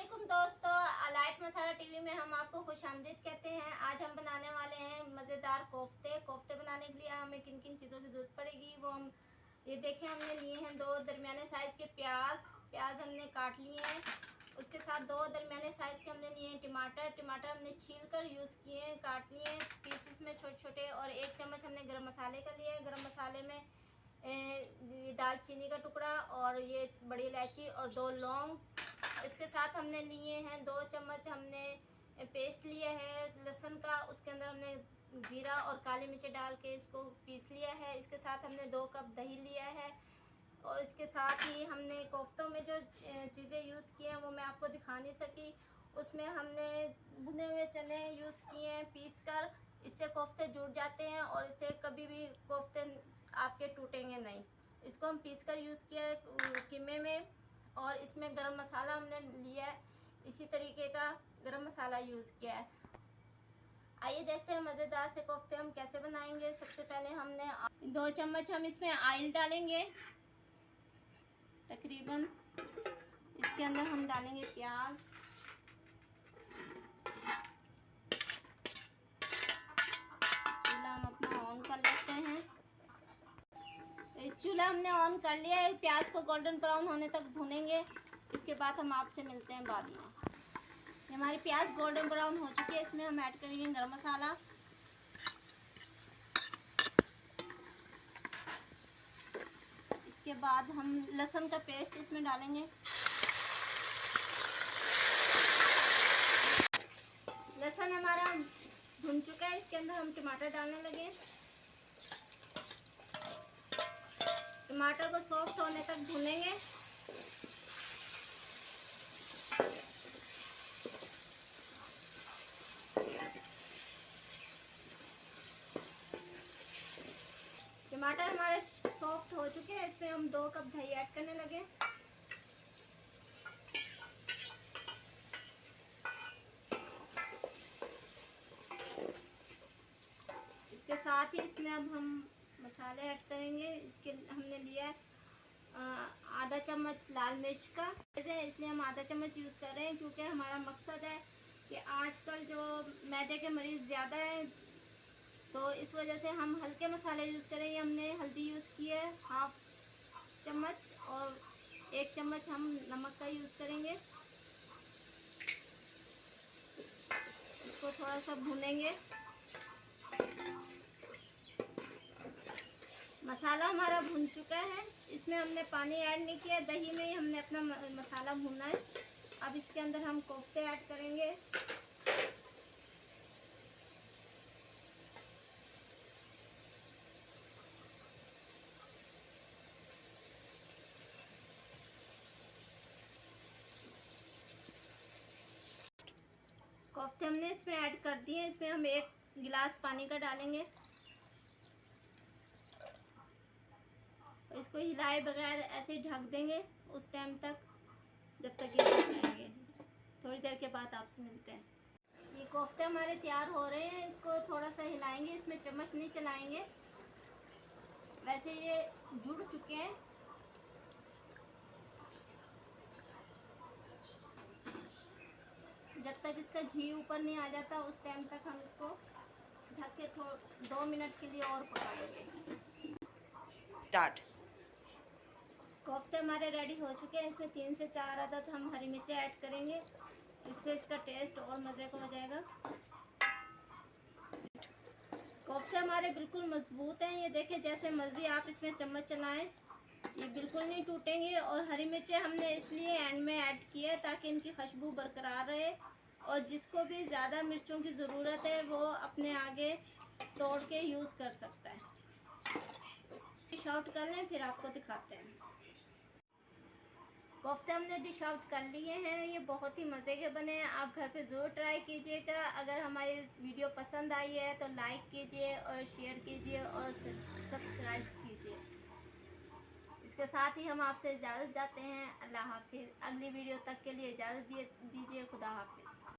वालेकुम दोस्तों, अलाइट मसाला टीवी में हम आपको खुश आमदीद कहते हैं। आज हम बनाने वाले हैं मज़ेदार कोफ्ते बनाने के लिए हमें किन किन चीज़ों की ज़रूरत पड़ेगी वो हम ये देखें। हमने लिए हैं 2 दरमियाने साइज़ के प्याज हमने काट लिए हैं। उसके साथ 2 दरमियाने साइज़ के हमने लिए हैं टमाटर हमने छील कर यूज़ किए हैं, काट लिए हैं पीसेस में छोटे छोटे। और 1 चम्मच हमने गरम मसाले का लिया है। गरम मसाले में दालचीनी का टुकड़ा और ये बड़ी इलायची और 2 लौंग। इसके साथ हमने लिए हैं 2 चम्मच हमने पेस्ट लिया है लहसुन का, उसके अंदर हमने जीरा और काली मिर्च डाल के इसको पीस लिया है। इसके साथ हमने 2 कप दही लिया है। और इसके साथ ही हमने कोफ्तों में जो चीज़ें यूज़ की हैं वो मैं आपको दिखा नहीं सकी। उसमें हमने भुने हुए चने यूज़ किए हैं पीस कर। इससे कोफ्ते जुड़ जाते हैं और इससे कभी भी कोफ्ते आपके टूटेंगे नहीं। इसको हम पीस कर यूज़ किया है कीमे में। और इसमें गरम मसाला हमने लिया है, इसी तरीके का गरम मसाला यूज़ किया है। आइए देखते हैं मज़ेदार से कोफ्ते हम कैसे बनाएंगे। सबसे पहले हमने 2 चम्मच हम इसमें ऑयल डालेंगे तकरीबन। इसके अंदर हम डालेंगे प्याज। चूल्हा हम अपना ऑन कर लेते हैं। चूल्हा हमने ऑन कर लिया है। प्याज को गोल्डन ब्राउन होने तक भूनेंगे। इसके बाद हम आपसे मिलते हैं बाद में। हमारी प्याज गोल्डन ब्राउन हो चुकी है। इसमें हम ऐड करेंगे गरम मसाला। इसके बाद हम लहसुन का पेस्ट इसमें डालेंगे। लहसुन हमारा भुन चुका है। इसके अंदर हम टमाटर डालने लगे। टमाटर को सॉफ्ट होने तक भूनेंगे। टमाटर हमारे सॉफ्ट हो चुके हैं। इसमें हम 2 कप दही ऐड करने लगे। इसके साथ ही इसमें अब हम मसाले ऐड करेंगे। इसके हमने लिया है आधा चम्मच लाल मिर्च का, इसलिए हम आधा चम्मच यूज़ कर रहे हैं क्योंकि हमारा मकसद है कि आजकल जो मैदे के मरीज़ ज़्यादा हैं तो इस वजह से हम हल्के मसाले यूज़ करेंगे। हमने हल्दी यूज़ की है 1/2 चम्मच और 1 चम्मच हम नमक का यूज़ करेंगे। इसको थोड़ा सा भूनेंगे। मसाला हमारा भुन चुका है। इसमें हमने पानी ऐड नहीं किया, दही में ही हमने अपना मसाला भुना है। अब इसके अंदर हम कोफ्ते ऐड करेंगे। कोफ्ते हमने इसमें ऐड कर दिए। इसमें हम 1 गिलास पानी का डालेंगे। इसको हिलाए बगैर ऐसे ही ढक देंगे उस टाइम तक जब तक ये पक जाएंगे। थोड़ी देर के बाद आपसे मिलते हैं। ये कोफ्ते हमारे तैयार हो रहे हैं। इसको थोड़ा सा हिलाएंगे, इसमें चम्मच नहीं चलाएंगे, वैसे ये जुड़ चुके हैं। जब तक इसका घी ऊपर नहीं आ जाता उस टाइम तक हम इसको ढक के 2 मिनट के लिए और पकाएंगे। स्टार्ट। कोफ्ते हमारे रेडी हो चुके हैं। इसमें 3 से 4 अदद हम हरी मिर्चें ऐड करेंगे, इससे इसका टेस्ट और मज़े का हो जाएगा। कोफ्ते हमारे बिल्कुल मजबूत हैं। ये देखें, जैसे मर्जी आप इसमें चम्मच चलाएं ये बिल्कुल नहीं टूटेंगे। और हरी मिर्चें हमने इसलिए एंड में ऐड की है ताकि इनकी खुशबू बरकरार रहे और जिसको भी ज़्यादा मिर्चों की ज़रूरत है वो अपने आगे तोड़ के यूज़ कर सकता है। डिश आउट कर लें फिर आपको दिखाते हैं। कोफ्ते हमने डिश आउट कर लिए हैं। ये बहुत ही मज़े के बने हैं। आप घर पे ज़रूर ट्राई कीजिएगा। अगर हमारी वीडियो पसंद आई है तो लाइक कीजिए और शेयर कीजिए और सब्सक्राइब कीजिए। इसके साथ ही हम आपसे इजाज़त चाहते हैं। अल्लाह हाफिज़। अगली वीडियो तक के लिए इजाज़त दीजिए। खुदा हाफिज़।